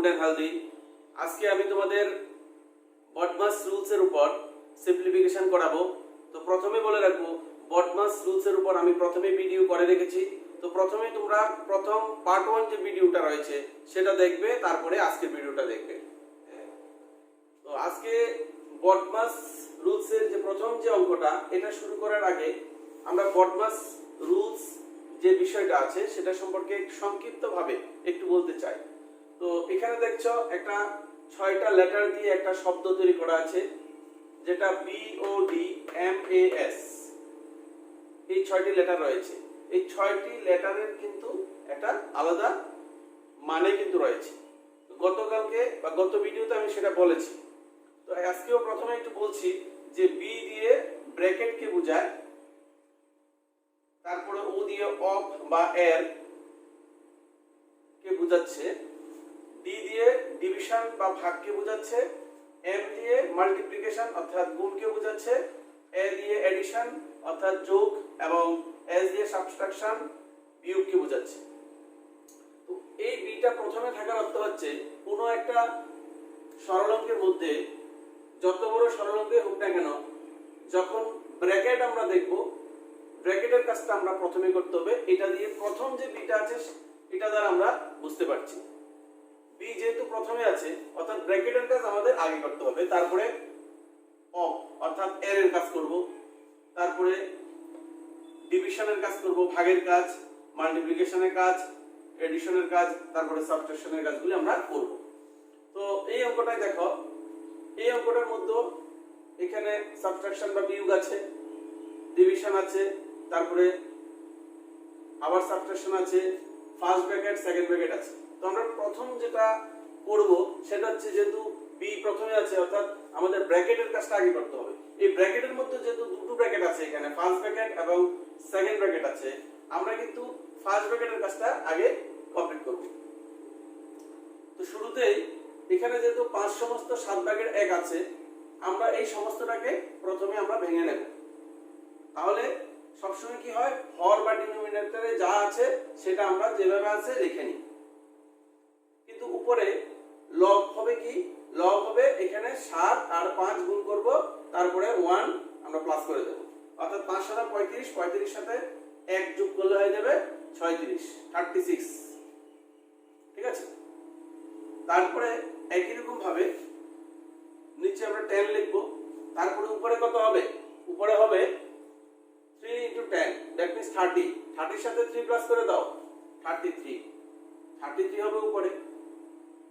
Good and healthy. আজকে আমি তোমাদের বডমাস রুলসের উপর সিম্পলিফিকেশন করাবো। তো প্রথমে বলে রাখবো, বডমাস রুলসের উপর আমি প্রথমে ভিডিও করে রেখেছি। তো প্রথমে তোমরা প্রথম পার্ট 1 যে ভিডিওটা রয়েছে সেটা দেখবে, তারপরে আজকের ভিডিওটা দেখবে। তো আজকে বডমাস রুলসের যে প্রথম যে অঙ্কটা, এটা শুরু করার আগে আমরা বডমাস রুলস যে বিষয়টা আছে সেটা সম্পর্কে সংক্ষিপ্তভাবে একটু বলতে চাই। তো এখানে দেখছো একটা 6টা লেটার দিয়ে একটা শব্দ তৈরি করা আছে, যেটা BODMAS। এই 6টি লেটার রয়েছে। এই 6টি লেটারের কিন্তু একটা আলাদা মানে কিন্তু রয়েছে। গতকালকে বা গত ভিডিওতে আমি সেটা বলেছি। তো আজকেও প্রথমে একটু বলছি যে বি দিয়ে ব্র্যাকেট কে বোঝায়, তারপরে ও দিয়ে অফ বা এর কে বোঝাচ্ছে, ডি দিয়ে ডিভিশন বা ভাগকে বোঝাচ্ছে, এম দিয়ে মাল্টিপ্লিকেশন অর্থাৎ গুণকে বোঝাচ্ছে, এ দিয়ে এডিশন অর্থাৎ যোগ এবং এস দিয়ে সাবট্রাকশন বিয়োগকে বোঝাচ্ছে। তো এই বিটা প্রথমে থাকার অর্থ হচ্ছে কোনো একটা সরলঙ্কের মধ্যে যত বড় সরলঙ্কই হোক না কেন, যখন ব্র্যাকেট আমরা দেখব, ব্র্যাকেটের কাজটা আমরা প্রথমে করতে হবে। এটা দিয়ে প্রথম যে বিটা আছে এটা দ্বারা আমরা বুঝতে পারছি বি যেহেতু প্রথমে আছে, অর্থাৎ ব্র্যাকেটের কাজ আমাদের আগে করতে হবে, তারপরে অফ অর্থাৎ এর এর কাজ করব, তারপরে ডিভিশনের কাজ করব, ভাগের কাজ, মাল্টিপ্লিকেশনের কাজ, এডিশনের কাজ, তারপরে সাবট্রাকশনের কাজগুলি আমরা করব। তো এই অঙ্কটাই দেখো, এই অঙ্কটার মধ্যে এখানে সাবট্রাকশন বা বিয়োগ আছে, ডিভিশন আছে, তারপরে আবার সাবট্রাকশন আছে, ফার্স্ট ব্র্যাকেট সেকেন্ড ব্র্যাকেট আছে। তো আমরা প্রথম যেটা করব সেটা হচ্ছে, যেহেতু বি প্রথমে আছে অর্থাৎ আমাদের ব্র্যাকেটের কাজটা আগে করতে হবে। এই ব্র্যাকেটের মধ্যে যেহেতু দুটো ব্র্যাকেট আছে, এখানে ফার্স্ট ব্র্যাকেট এবং সেকেন্ড ব্র্যাকেট আছে, আমরা কিন্তু ফার্স্ট ব্র্যাকেটের কাজটা আগে কমপ্লিট করব। তো শুরুতেই এখানে যেহেতু 5 সমস্ত 7 ভাগের 1 আছে, আমরা এই সমস্তটাকে প্রথমে আমরা ভেঙে নেব। তাহলে সবসময় কি হয়, হর বা ডিনোমিনেটরে যা আছে সেটা আমরা যেভাবে আছে লিখে নিই। কিন্তু উপরে লব হবে কি, লব হবে এখানে 7 আর 5 গুণ করব, তারপরে 1 আমরা প্লাস করে দেব, অর্থাৎ 5 7 35, 35 সাথে 1 যোগ করলে হয়ে যাবে 36 ঠিক আছে। তারপরে একই রকম ভাবে নিচে আমরা 10 লিখব, তারপরে উপরে কত হবে, উপরে হবে 3 into 10, that means 30, 30 এর সাথে 3 প্লাস করে দাও, 33 হবে উপরে।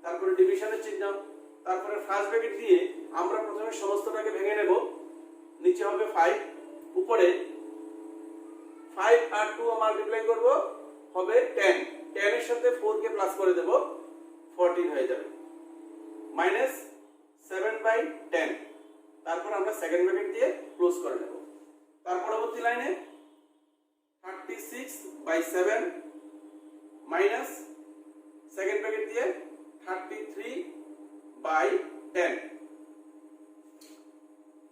তারপরে ডিভিশনের চিহ্ন, তারপরে ফার্স্ট ব্র্যাকেট দিয়ে আমরা প্রথমে সমস্তটাকে ভেঙে নেব। নিচে হবে 5, উপরে 5 আর 2 মাল্টিপ্লাই করব, হবে 10, 10 এর সাথে 4 কে প্লাস করে দেব, 14 হয়ে যাবে, মাইনাস 7/10। তারপর আমরা সেকেন্ড ব্র্যাকেট দিয়ে ক্লোজ করে নেব। তার পরবর্তী লাইনে 36/7 মাইনাস সেকেন্ড ব্র্যাকেট দিয়ে 33/10,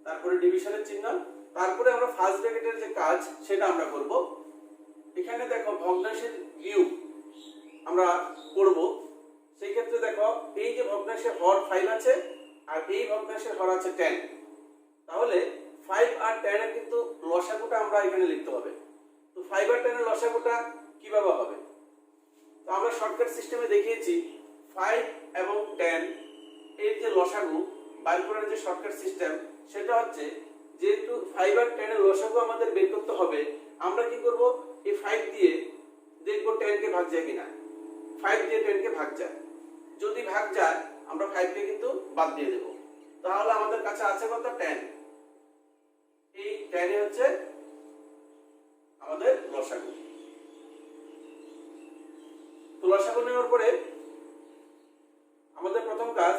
তারপরে ডিভিশনের চিহ্ন, তারপরে আমরা ফার্স্ট ব্র্যাকেটের যে কাজ সেটা আমরা করব। এখানে দেখো ভগ্নাংশের বিয়োগ আমরা করব। সেই ক্ষেত্রে দেখো এই যে ভগ্নাংশের হর 5 আছে আর এই ভগ্নাংশের হর আছে 10, তাহলে 5 আর 10 এর কিন্তু লসাগুটা আমরা এখানে লিখতে হবে। তো 5 আর 10 এর লসাগুটা কিভাবে হবে, তো আমরা শর্টকাট সিস্টেমে দেখিয়েছি 5 এবং 10 এর যে লসাগু বাইর করার যে শর্টকাট সিস্টেম, সেটা হচ্ছে যেহেতু 5 আর 10 এর লসাগু আমাদের বের করতে হবে, আমরা কি করব, এই 5 দিয়ে দেখব 10 কে ভাগ যায় কিনা। 5 দিয়ে 10 কে ভাগ যায়, যদি ভাগ যায় আমরা 5 কে কিন্তু বাদ দিয়ে দেব, তাহলে আমাদের কাছে আছে কত, 10। এই 10 হচ্ছে আমাদের লসাগু। তো লসাগু নেওয়ার পরে আমাদের প্রথম কাজ,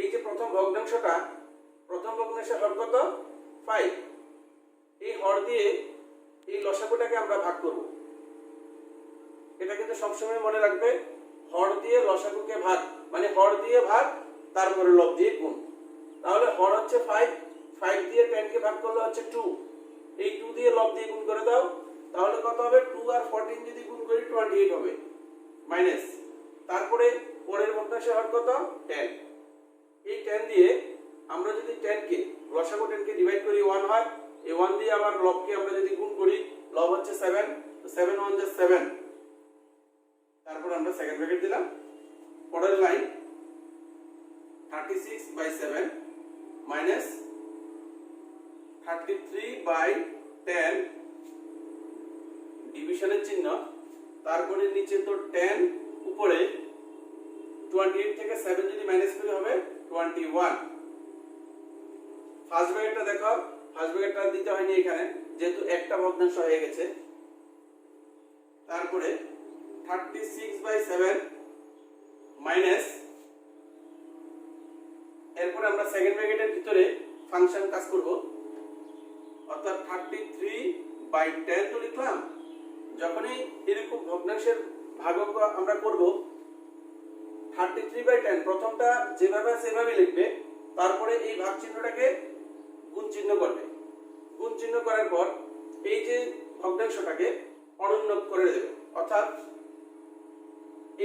এই যে প্রথম ভগ্নাংশটা, প্রথম ভগ্নাংশের হর কত, 5, এই হর দিয়ে এই লসাগুটাকে আমরা ভাগ করব। এটা কিন্তু সবসময় মনে রাখবে, হর দিয়ে লসাগুকে ভাগ মানে হর দিয়ে ভাগ, তারপরে লব দিয়ে গুণ। তাহলে হর হচ্ছে 5, 5 দিয়ে 10 কে ভাগ করলে হচ্ছে 2, এই 2 দিয়ে লব দিয়ে গুণ করে দাও, তাহলে কত হবে, 2 আর 14 যদি গুণ করি 28 হবে, মাইনাস, তারপরে পরের ভগ্নাংশের হর কত 10। এই 10 দিয়ে আমরা যদি 10 কে লসাগু 10 কে ডিভাইড করি 1 হয়, এই 1 দিয়ে আবার লবকে আমরা যদি গুণ করি, লব হচ্ছে 7, তো 7 1 যা 7। তারপর আমরা সেকেন্ড ব্র্যাকেট দিলাম। পরের লাইন 36/7 মাইনাস 33/10 ডিভিশনের চিহ্ন, তারপরে নিচে তো 10, উপরে 28 থেকে 7 যদি মাইনাস করি হবে 21। ফার্স্ট ব্র্যাকেটটা দেখো, ফার্স্ট ব্র্যাকেটটা দিতে হয়নি এখানে যেহেতু একটা ভগ্নাংশ হয়ে গেছে। তারপরে 36/7 মাইনাস, এরপর আমরা সেকেন্ড ব্র্যাকেটের ভিতরে ফাংশন কাজ করব, অর্থাৎ 33/10 তো লিখলাম। যখনই এরকম ভগ্নাংশের ভাগক আমরা করব 33/10 প্রথমটা যেভাবে আছে সেভাবে লিখবে, তারপরে এই ভাগ চিহ্নটাকে গুণ চিহ্ন করবে। গুণ চিহ্ন করার পর এই যে ভগ্নাংশটাকে অনুন্নত করে দেবে, অর্থাৎ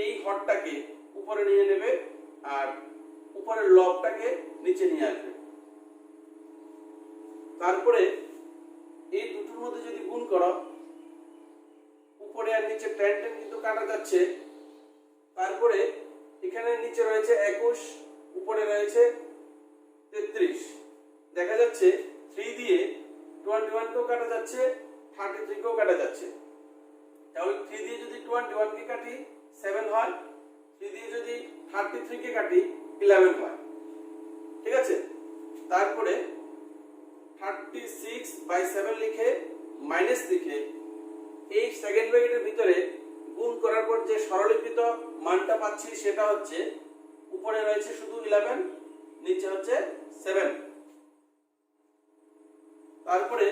এই হরটাকে উপরে নিয়ে নেবে আর উপরের লবটাকে নিচে নিয়ে আসবে। তারপরে এই দুটোর মধ্যে যদি গুণ করো, উপরে আর নিচে 10 কিন্তু কাটা যাচ্ছে। তারপরে এখানে নিচে রয়েছে 21, উপরে রয়েছে 33, দেখা যাচ্ছে 3 দিয়ে 21 কেও কাটা যাচ্ছে, 33 কেও কাটা যাচ্ছে। তাহলে 3 দিয়ে যদি 21 কে কাটি 7 হয়, 3 দিয়ে যদি 33 কে কাটি 11 হয়। ঠিক আছে, তারপরে 36/7 লিখে মাইনাস লিখে এই সেকেন্ড ব্র্যাকেটের ভিতরে গুণ করার পর যে সরলীকৃত মানটা পাচ্ছি সেটা হচ্ছে উপরে রয়েছে শুধু 11, নিচে হচ্ছে 7। তারপরে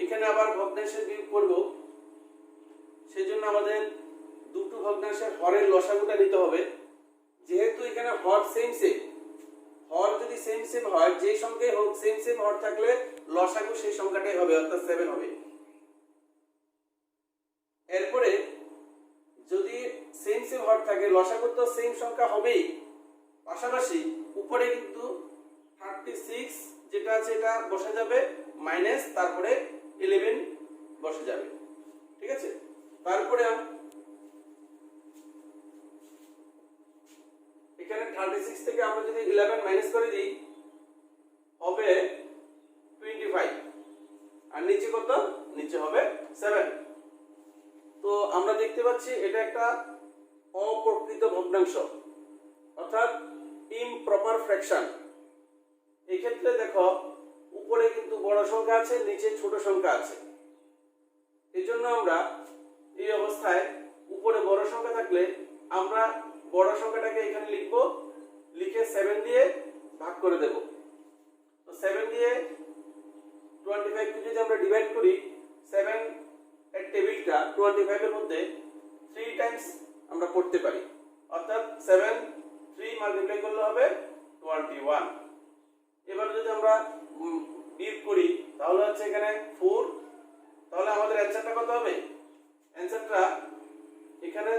এখানে আবার ভগ্নাংশের বিয়োগ করব, সেজন্য আমাদের দুটো ভগ্নাংশের হরের লসাগুটা নিতে হবে। যেহেতু এখানে হর সেম সেম, হর যদি সেম সেম হয়, যে সংখ্যাই হোক সেম সেম হর থাকলে লসাগু সেই সংখ্যাটাই হবে, অর্থাৎ 7 হবে। এরপরে যদি সেম সেম হর থাকে লসাগু তো সেম সংখ্যা হবেই, পাশাপাশি উপরে কিন্তু 36 যেটা আছে এটা বসে যাবে, মাইনাস তারপরে 11 বসে যাবে। ঠিক আছে, তারপরে এখানে 36 থেকে আমরা যদি 11 মাইনাস করে দিই হবে 25, আর নিচে কত, নিচে হবে 7। তো আমরা দেখতে পাচ্ছি এটা একটা অপ্রকৃত ভগ্নাংশ, অর্থাৎ ইমপ্রপার ফ্র্যাকশন। এই ক্ষেত্রে দেখো উপরে কিন্তু বড় সংখ্যা আছে, নিচে ছোট সংখ্যা আছে। এজন্য আমরা এই অবস্থায় উপরে বড় সংখ্যা থাকলে আমরা বড় সংখ্যাটাকে এখানে লিখব, লিখে 7 দিয়ে ভাগ করে দেব। তো 7 দিয়ে 25 কে যদি আমরা ডিভাইড করি, 7 এর টেবিলটা 25 এর মধ্যে 3 টাইমস আমরা করতে পারি, অর্থাৎ 7 3 মাল্টিপ্লাই করলে হবে 21। এবার যদি আমরা বিয়োগ করি তাহলে হচ্ছে এখানে 4, তাহলে আমাদের অ্যানসারটা কত হবে? অ্যানসারটা এখানে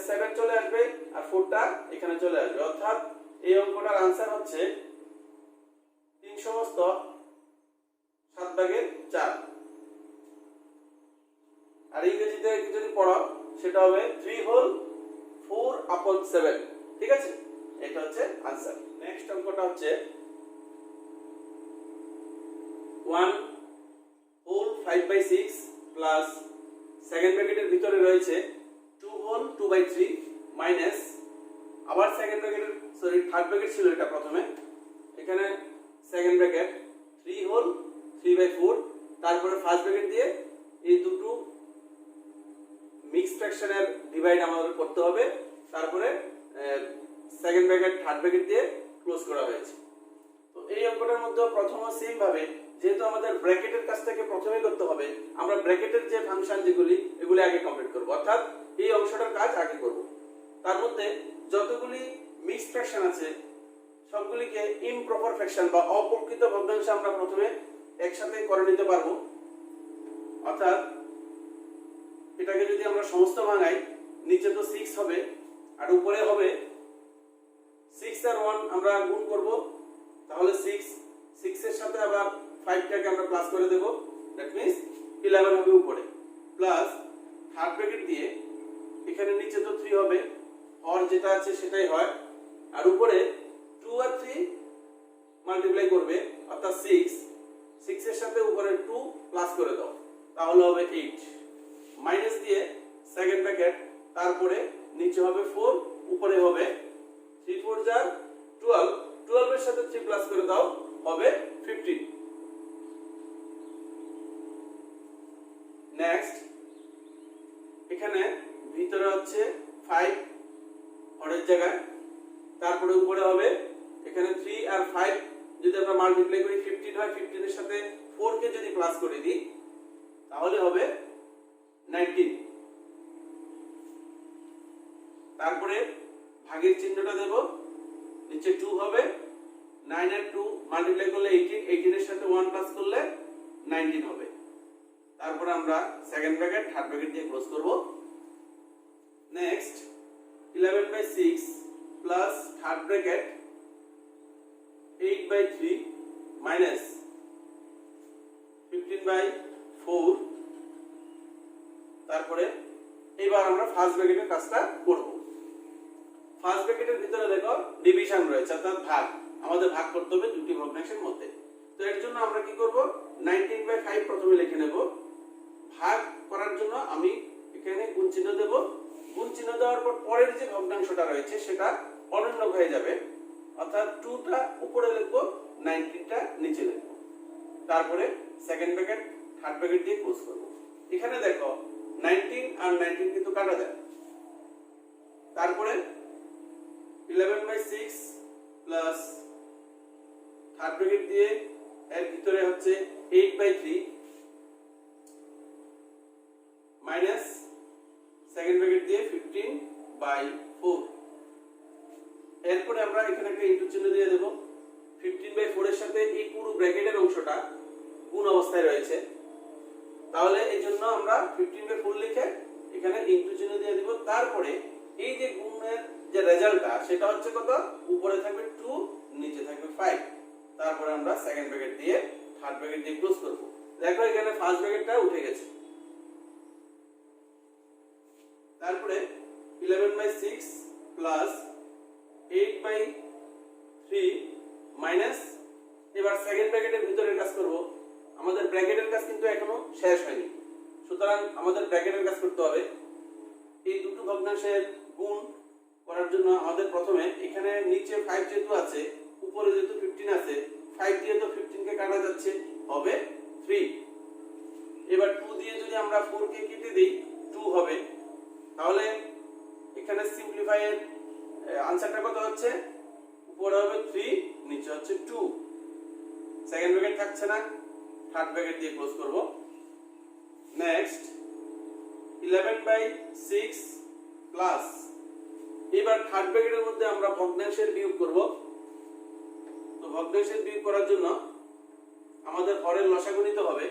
7 চলে আসবে আর 4টা এখানে চলে আসবে, অর্থাৎ এই অঙ্কটার আনসার হচ্ছে 3/7। আর ইংরেজিতে যদি পড়ো সেটা হবে 3/4/7। ঠিক আছে, এটা হচ্ছে আনসার। নেক্সট অঙ্কটা হচ্ছে 1/5/6 প্লাস সেকেন্ড ব্র্যাকেটের ভিতরে রয়েছে 2/2/3 মাইনাস, আবার সেকেন্ড ব্র্যাকেটের থার্ড ব্র্যাকেট ছিল এটা প্রথমে, এখানে সেকেন্ড ব্র্যাকেট 3/3/4, তারপরে ফার্স্ট ব্র্যাকেট দিয়ে এই দুটো মিক্স ফ্র্যাকশনের ডিভাইড আমাদের করতে হবে, তারপরে সেকেন্ড ব্র্যাকেট থার্ড ব্র্যাকেট দিয়ে ক্লোজ করা হয়েছে। তো এই অঙ্কটার মধ্যে প্রথম সেম ভাবে যেহেতু আমাদের ব্র্যাকেটের কাজটাকে প্রথমেই করতে হবে, আমরা ব্র্যাকেটের যে ফাংশন যেগুলি এগুলি আগে কমপ্লিট করব, অর্থাৎ এই অংশটার কাজ আগে করব। তার মধ্যে যতগুলি মিক্স ফ্র্যাকশন আছে সবগুলিকে ইমপ্রপার ফ্র্যাকশন বা অপ্রকৃত ভগ্নাংশ আমরা প্রথমে একসাথে করে নিতে পারবো। অর্থাৎ এটাকে যদি আমরা সমস্ত ভাঙাই, নিচে তো 6 হবে আর উপরে হবে 6 আর 1 আমরা গুণ করব, তাহলে 6 এর সাথে আবার 5টাকে আমরা প্লাস করে দেব, দ্যাট মিন্স 11 হবে উপরে, প্লাস থার্ড ব্র্যাকেট দিয়ে এখানে নিচে তো 3 হবে, হর যেটা আছে সেটাই হয়, আর উপরে 2 আর 3 মাল্টিপ্লাই করবে অর্থাৎ 6 এর সাথে উপরে 2 প্লাস করে দাও, তাহলে হবে 8, মাইনাস দিয়ে সেকেন্ড ব্র্যাকেট, তারপরে নিচে হবে 4, উপরে হবে 3 4 যা 12, 12 এর সাথে 3 প্লাস করে দাও, হবে 15। নেক্সট এখানে ভিতরে হচ্ছে 5 হরের জায়গায়, তারপরে উপরে হবে এখানে 3 আর 5 যদি আমরা মাল্টিপ্লাই করি 15 হয়, 15 এর সাথে 4 কে যদি প্লাস করে দিই তাহলে হবে 19। তারপরে ভাগের চিহ্নটা দেব, নিচে 2 হবে, 9 আর 2 মাল্টিপ্লাই করলে 18, 18 এর সাথে 1 প্লাস করলে 19 হবে। তারপরে আমরা সেকেন্ড ব্র্যাকেট থার্ড ব্র্যাকেট দিয়ে ক্লোজ করব। Next 11/6 plus third bracket 8/3 minus 15/4। তারপরে এবার আমরা ফার্স্ট ব্র্যাকেটের কাজটা করব। ফার্স্ট ব্র্যাকেটের ভিতরে দেখো ডিভিশন রয়েছে, অর্থাৎ ভাগ, আমাদের ভাগ করতে হবে দুটি ভগ্নাংশের মধ্যে। তো এর জন্য আমরা কি করব, 19/5 প্রথমে লিখে নেব। ভাগ করার জন্য আমি এখানে গুণ চিহ্ন দেব, গুণ চিহ্ন দেওয়ার পর পরের যে ভগ্নাংশটা রয়েছে সেটা অনন্য হয়ে যাবে, অর্থাৎ 2টা উপরে লিখব, 19টা নিচে লিখব। তারপরে সেকেন্ড ব্র্যাকেট থার্ড ব্র্যাকেট দিয়ে ক্লোজ করব। এখানে দেখো 19 আর 19 কিন্তু কাটা যায়। তারপরে 11/6 প্লাস থার্ড ব্র্যাকেট দিয়ে এর ভিতরে হচ্ছে 8/3 মাইনাস সেকেন্ড ব্র্যাকেট দিয়ে 15/4। এরপরে আমরা এখানে একটা ইনটু চিহ্ন দিয়ে দেব। 15/4 এর সাথে এই পুরো ব্র্যাকেটের অংশটা গুণ অবস্থায় রয়েছে, তাহলে এই জন্য আমরা 15/4 লিখে এখানে ইনটু চিহ্ন দিয়ে দেব। তারপরে এই যে গুণের যে রেজাল্টটা সেটা হচ্ছে কত, উপরে থাকবে 2, নিচে থাকবে 5। তারপরে আমরা সেকেন্ড ব্র্যাকেট দিয়ে থার্ড ব্র্যাকেট দিয়ে ক্লোজ করব। দেখো এখানে ফার্স্ট ব্র্যাকেটটা উঠে গেছে। তারপরে 11/6 প্লাস 8/3 মাইনাস, এবার সেকেন্ড ব্র্যাকেটের ভিতরে কাজ করব। আমাদের ব্র্যাকেটের কাজ কিন্তু এখনো শেষ হয়নি, সুতরাং আমাদের ব্র্যাকেটের কাজ করতে হবে। এই দুটো ভগ্নাংশের গুণ করার জন্য আমাদের প্রথমে এখানে নিচে 5 যেহেতু আছে, উপরে যেহেতু 15 আছে, 5 দিয়ে তো 15 কে কাটা যাচ্ছে, হবে 3। এবার 2 দিয়ে যদি আমরা 4 কে কেটে দেই 2 হবে, তাহলে এখানে সিম্পলিফাই এর আনসারটা কত হচ্ছে, উপরে হবে 3, নিচে হচ্ছে 2। সেকেন্ড ব্র্যাকেট থাকছে না, থার্ড ব্র্যাকেট দিয়ে ক্লোজ করব। নেক্সট 11/6 প্লাস, এবার থার্ড ব্র্যাকেটের মধ্যে আমরা ভগ্নাংশের বিয়োগ করব। তো ভগ্নাংশের বিয়োগ করার জন্য আমাদের হরের লসাগু নিতে হবে।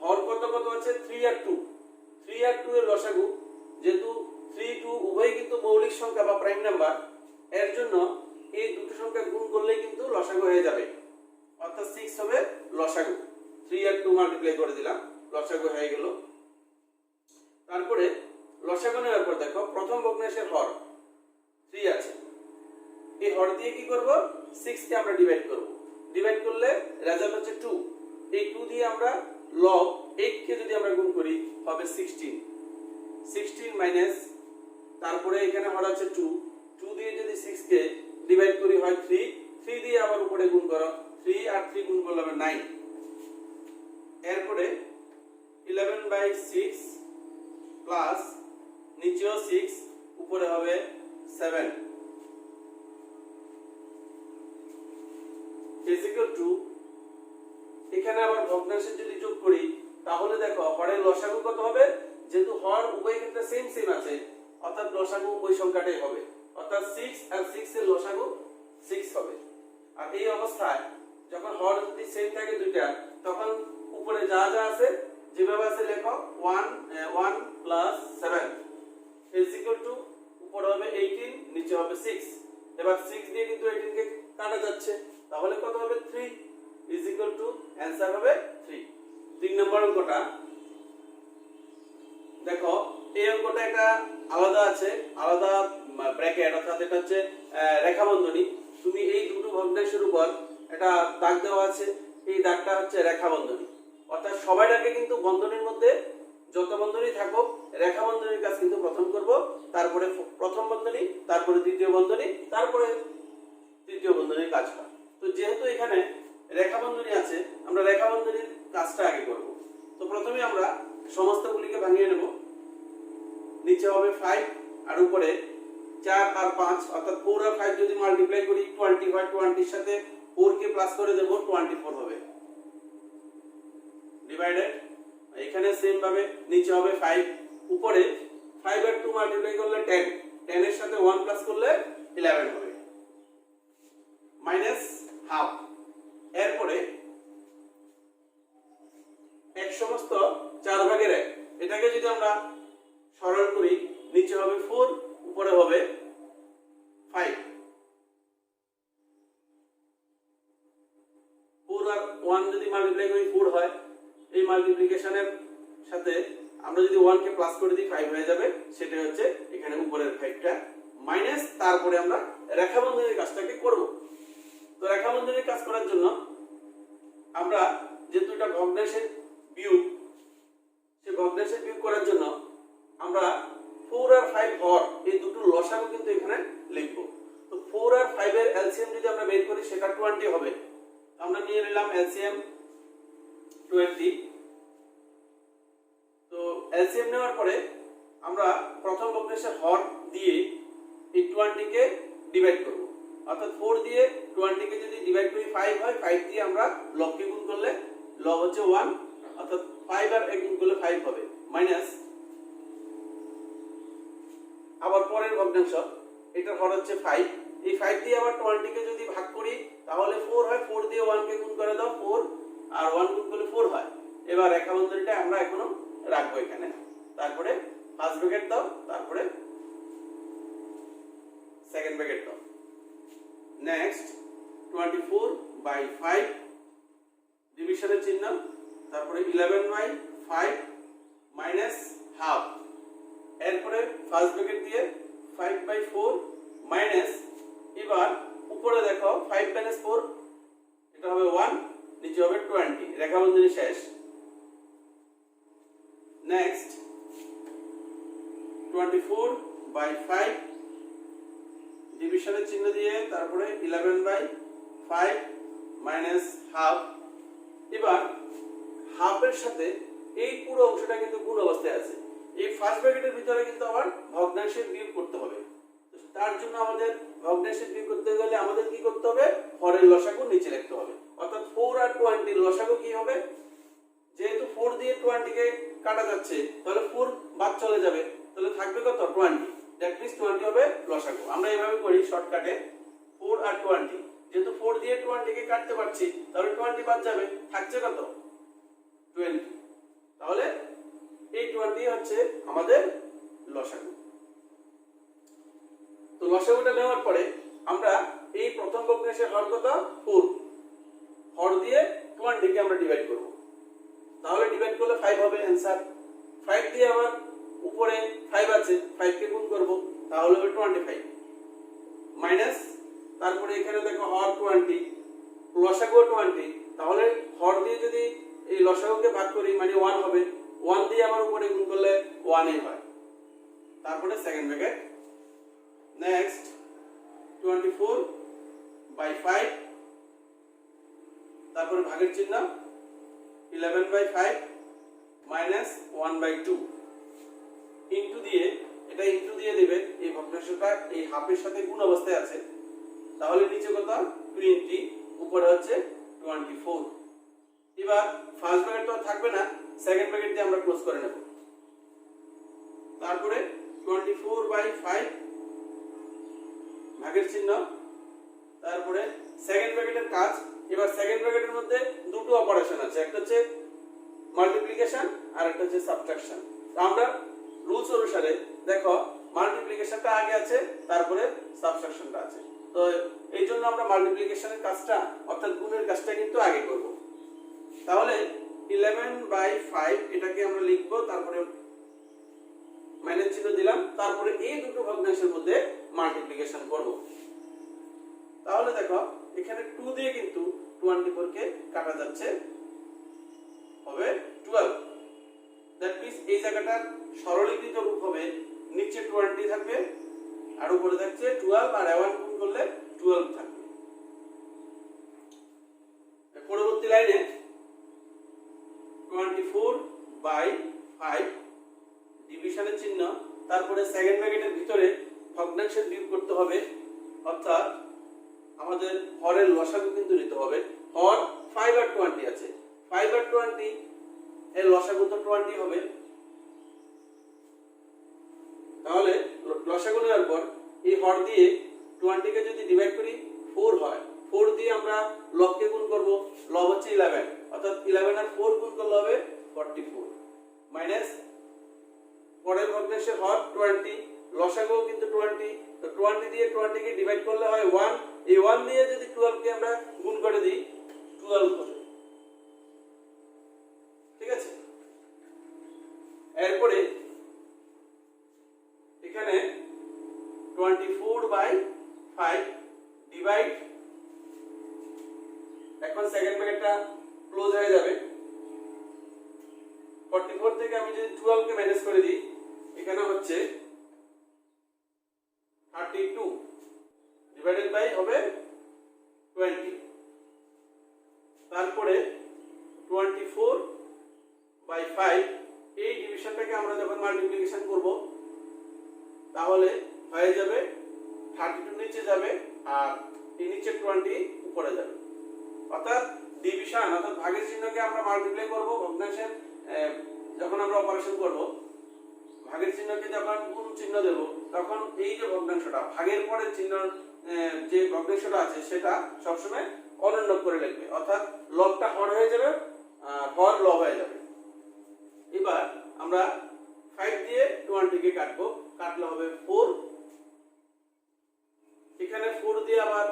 হর কত কত আছে, 3 আর 2। 3 আর 2 এর লসাগু, যেহেতু 3 2 উভয়ই কিন্তু মৌলিক সংখ্যা বা প্রাইম নাম্বার, এর জন্য এই দুটো সংখ্যা গুণ করলেই কিন্তু লসাগু হয়ে যাবে, অর্থাৎ 6 হবে লসাগু। 3 আর 2 মাল্টিপ্লাই করে দিলাম, লসাগু হয়ে গেল। তারপরে লসাগু নেওয়ার পর দেখো প্রথম ভগ্নাংশের হর 3 আছে, এই হর দিয়ে কি করব, 6 কে আমরা ডিভাইড করব। ডিভাইড করলে রেজাল্ট হচ্ছে 2। এই 2 দিয়ে আমরা লব 8 কে যদি আমরা গুণ করি হবে 16। 16 মাইনাস, তারপরে এখানে হর আছে 2, 2 দিয়ে যদি 6 কে ডিভাইড করি হয় 3, 3 দিয়ে আবার উপরে গুণ করো, 3 আর 3 গুণ করলে হবে 9। এরপরে 11/6 প্লাস নিচেও 6, উপরে হবে 7 is equal to, এখানে আবার ভগ্নাংশের যদি যোগ করি তাহলে দেখো হরের লসাগু কত হবে, যেহেতু হর উভয় ক্ষেত্রে সেম সেম আছে, অর্থাৎ লসাগু ওই সংখ্যাটাই হবে, অর্থাৎ 6 আর 6 এর লসাগু 6 হবে। আর এই অবস্থায় যখন হর যদি সেম থাকে দুইটা, তখন উপরে যা যা আছে যেভাবে আছে লেখো, 1 প্লাস 7 is equal to, উপরে হবে 18, নিচে হবে 6। এবার এবার 6 দিয়ে কিন্তু 18 কে কাটা যাচ্ছে, তাহলে কত হবে 3 ইজ ইকুয়াল টু অ্যান্সার হবে 3। 3 নম্বর অঙ্কটা দেখো, এই অঙ্কটা একটা আলাদা আছে, আলাদা ব্র্যাকেট, অর্থাৎ এটা হচ্ছে রেখা বন্ধনী। তুমি এই দুটো ভগ্নাংশের উপর একটা দাগ দেওয়া আছে, এই দাগটা হচ্ছে রেখা বন্ধনী। অর্থাৎ সবাইটাকে কিন্তু বন্ধনীর মধ্যে যত বন্ধনী থাকুক রেখা বন্ধনীর কাজ কিন্তু প্রথম করব, তারপরে প্রথম বন্ধনী, তারপরে দ্বিতীয় বন্ধনী, তারপরে তৃতীয় বন্ধনীর কাজ হয়। তো যেহেতু এখানে রেখা বন্ধনী আছে, আমরা রেখা বন্ধনীর কাজটা আগে করব। তো প্রথমে আমরা সমস্তগুলিকে ভাঙিয়ে নেব। নিচে হবে 5 আর উপরে 4 আর 5, অর্থাৎ 4 আর 5 যদি মাল্টিপ্লাই করি 20 হয়, 20 এর সাথে 4 কে প্লাস করে দেব, 24 হবে। ডিভাইডেড, এখানে সেম ভাবে নিচে হবে 5, উপরে 5 আর 2 মাল্টিপ্লাই করলে 10, 10 এর সাথে 1 প্লাস করলে 11 হবে, মাইনাস হাফ। এরপরে এক সমস্ত 4 ভাগের 1, এটাকে যদি আমরা সরল করি নিচে হবে 4, উপরে হবে 5। 4 আর 1 যদি মাল্টিপ্লাই করি 4 হয়, এই মাল্টিপ্লিকেশনের সাথে আমরা যদি 1 কে প্লাস করে দিই 5 হয়ে যাবে, সেটা হচ্ছে এখানে উপরের 5টা মাইনাস। তারপরে আমরা রেখা বন্ধনীর কাজটাকে করব। তো রেখা বন্ধনীর কাজ করার জন্য আমরা যেহেতু এটা ভগ্নাংশের বিয়োগ, সেই ভগ্নাংশের বিয়োগ করার জন্য আমরা 4 আর 5 হর এই দুটো লসাগু কিন্তু এখানে লিখব। তো 4 আর 5 এর এলসিএম যদি আমরা বের করি সেটা 20 হবে। আমরা নিয়ে নিলাম এলসিএম 20। তো এলসিএম নেওয়ার পরে আমরা প্রথম ভগ্নাংশের হর দিয়ে এই 20 কে ডিভাইড করব, অর্থাৎ 4 দিয়ে 20 কে যদি ডিভাইড করি 5 হয়, 5 দিয়ে আমরা লবকে গুণ করলে লব হচ্ছে 1, অর্থাৎ 5 আর 1 গুণ করলে 5 হবে, মাইনাস আবার পরের ভগ্নাংশ, এটার হর হচ্ছে 5, এই 5 দিয়ে আবার 20 কে যদি ভাগ করি তাহলে 4 হয়, 4 দিয়ে 1 কে গুণ করে দাও 4, আর 1 গুণ করলে 4 হয়। এবার রেখা বন্ধনীটা আমরা এখনো রাখবো এখানে, তারপরে ফার্স্ট ব্র্যাকেট দাও, তারপরে সেকেন্ড ব্র্যাকেট দাও। নেক্সট 24/5 ডিভিশনের চিহ্ন, তারপরে 11/5 মাইনাস হাফ। এরপরে ফার্স্ট ব্র্যাকেট দিয়ে 5/4 মাইনাস, এবার উপরে দেখো 5 মাইনাস 4, এটা হবে 1, নিচে হবে 20, রেখা বন্ধনী শেষ। নেক্সট 24/5 ডিভিশনের চিহ্ন দিয়ে তারপরে 11/5 মাইনাস হাফ। এবার হাফের সাথে এই পুরো অংশটা কিন্তু গুণ অবস্থায় আছে, এই ফার্স্ট ব্র্যাকেটের ভিতরে কিন্তু আবার ভগ্নাংশের বিয়োগ করতে হবে। তার জন্য আমাদের ভগ্নাংশের বিয়োগ করতে গেলে আমাদের কি করতে হবে, হরের লসাগু নিচে লিখতে হবে। অর্থাৎ 4 আর 20 লসাগু কি হবে, যেহেতু 4 দিয়ে 20 কে কাটা যাচ্ছে তাহলে 4 বাদ চলে যাবে, তাহলে থাকবে কত 20, দ্যাট মিন্স 20 হবে লসাগু। আমরা এইভাবে করি শর্টকাটে, 4 আর 20, যেহেতু 4 দিয়ে 20 কে কাটতে পারছি তাহলে 20 বাদ যাবে, থাকছে কত 20, তাহলে এই 20 হচ্ছে আমাদের লসাগু। তো লসাগুটা নেওয়ার পরে আমরা এই প্রথম ভগ্নাংশের হর কত 4, হর দিয়ে 20 কে আমরা ডিভাইড করব, তাহলে ডিভাইড করলে 5 হবে অ্যানসার। 5 দিয়ে আবার উপরে 5 আছে, 5 কে গুণ করব, তাহলে হবে 25 মাইনাস, তারপরে এখানে দেখো হর 20 লসাগু 20, তাহলে হর দিয়ে যদি এই লসাগুকে ভাগ করি মানে 1 হবে, 1 দিয়ে আবার উপরে গুণ করলে 1ই হয়, তারপরে সেকেন্ড ব্র্যাকেট। নেক্সট 24/5 তারপরে ভাগের চিহ্ন 11/5 মাইনাস 1/2 ইনটু দিয়ে, এটা ইনটু দিয়ে দিবে, এই ভগ্নাংশটা এই হাফের সাথে গুণ অবস্থায় আছে, তাহলে নিচে কত 20, উপরে হচ্ছে 24। এবার ফার্স্ট ব্র্যাকেট তো থাকবে না, সেকেন্ড ব্র্যাকেট দিয়ে আমরা ক্লোজ করে নেব। তারপরে 24/5 ভাগের চিহ্ন, তারপরে সেকেন্ড ব্র্যাকেটের কাজ। এবার সেকেন্ড ব্র্যাকেটের মধ্যে দুটো অপারেশন আছে, একটা হচ্ছে মাল্টিপ্লিকেশন আর একটা হচ্ছে সাবট্রাকশন। আমরা রুলস অনুসারে দেখো মাল্টিপ্লিকেশনটা আগে আছে, তারপরে সাবট্রাকশনটা আছে। তো এই জন্য আমরা মাল্টিপ্লিকেশনের কাজটা অর্থাৎ গুণের কাজটা কিন্তু আগে করব। তাহলে 11/5 এটাকে আমরা লিখবো, তারপরে মাইনাস চিহ্ন দিলাম, তারপরে এই দুটো ভগ্নাংশের মধ্যে মাল্টিপ্লিকেশন করব। তাহলে দেখো এখানে 2 দিয়ে কিন্তু 24 কে কাটা যাচ্ছে, হবে 12। দ্যাট মিন্স এই জায়গাটার সরলীকৃত রূপ হবে নিচে 20 থাকবে আর উপরে থাকছে 12, আর 1 গুণ করলে 12 থাকবে। পরবর্তী লাইনে 24/5 ডিভিশনের চিহ্ন, তারপরে সেকেন্ড ব্র্যাকেটের ভিতরে ভগ্নাংশের বিয়োগ করতে হবে, অর্থাৎ আমাদের হরের লসাগু কিন্তু নিতে হবে। হর 5 আর 20 আছে, 5 আর 20 এর লসাগু তো 20 হবে। তাহলে লসাগু নেওয়ার পর এই হর দিয়ে 20 কে যদি ডিভাইড করি 4 হয়, 4 দিয়ে আমরা লবকে গুণ করব, লব হচ্ছে 11, অর্থাৎ 11 আর 4 গুণ করলে হবে 44, মাইনাস পরের ভগ্নাংশের হর 20, লসাগু কিন্তু 20, তো 20 দিয়ে 20 কে ডিভাইড করলে হয় 1, এই 1 দিয়ে যদি 12 কে আমরা গুণ করে দিই 12 হবে। ঠিক আছে, এরপরে এখানে 24/5 ডিভাইড, এখন সেকেন্ড ব্র্যাকেটটা ক্লোজ হয়ে যাবে। 44 থেকে আমি যদি 12 কে মাইনাস করে দিই, এখানে হচ্ছে 32 ডিভাইডেড বাই হবে 20। তারপরে 24/5 এই ডিভিশনটাকে আমরা যখন মাল্টিপ্লিকেশন করব তাহলে হয়ে যাবে 32 নিচে যাবে আর এই নিচে 20 উপরে যাবে, অর্থাৎ ডিভিশন অর্থাৎ ভাগের চিহ্নকে আমরা মাল্টিপ্লাই করব, ভগ্নাংশের যখন আমরা অপারেশন করব ভাগের চিহ্নকে যখন গুণ চিহ্ন দেব তখন এই যে ভগ্নাংশটা ভাগের পরের চিহ্ন যে ভগ্নাংশটা আছে সেটা সবসময় অনন্য করে লিখবে, অর্থাৎ লবটা হর হয়ে যাবে আর হর লব হয়ে যাবে। এবার আমরা 5 দিয়ে 20 কে কাটবো, কাটলে হবে 4, এখানে 4 দিয়ে আবার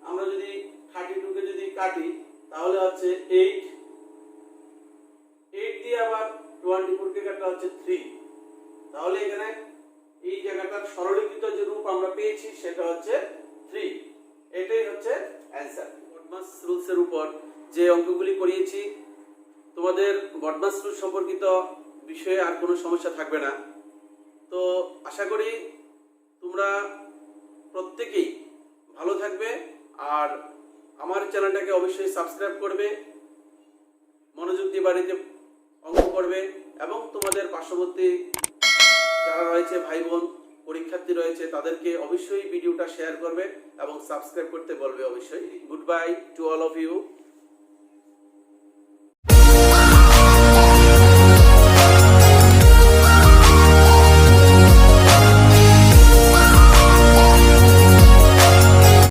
আমরা যদি 32 কে যদি কাটি তাহলে হচ্ছে 8 দিয়ে আবার 24 কে কাটলে হচ্ছে 3, তাহলে এখানে এই জায়গাটার সরলীকৃত যে রূপ আমরা পেয়েছি সেটা হচ্ছে 3। এটাই হচ্ছে অ্যানসার। বডমাস রুলসের উপর যে অঙ্কগুলি করিয়েছি, তোমাদের বডমাস রুল সম্পর্কিত বিষয়ে আর কোনো সমস্যা থাকবে না। তো আশা করি তোমরা প্রত্যেকেই ভালো থাকবে আর আমার চ্যানেলটাকে অবশ্যই সাবস্ক্রাইব করবে, মনোযোগ দিয়ে বাড়িতে অঙ্ক করবে এবং তোমাদের পার্শ্ববর্তী যারা রয়েছে ভাই বোন পরীক্ষার্থী রয়েছে তাদেরকে অবশ্যই ভিডিওটা শেয়ার করবে এবং সাবস্ক্রাইব করতে বলবে অবশ্যই। Goodbye to all of you.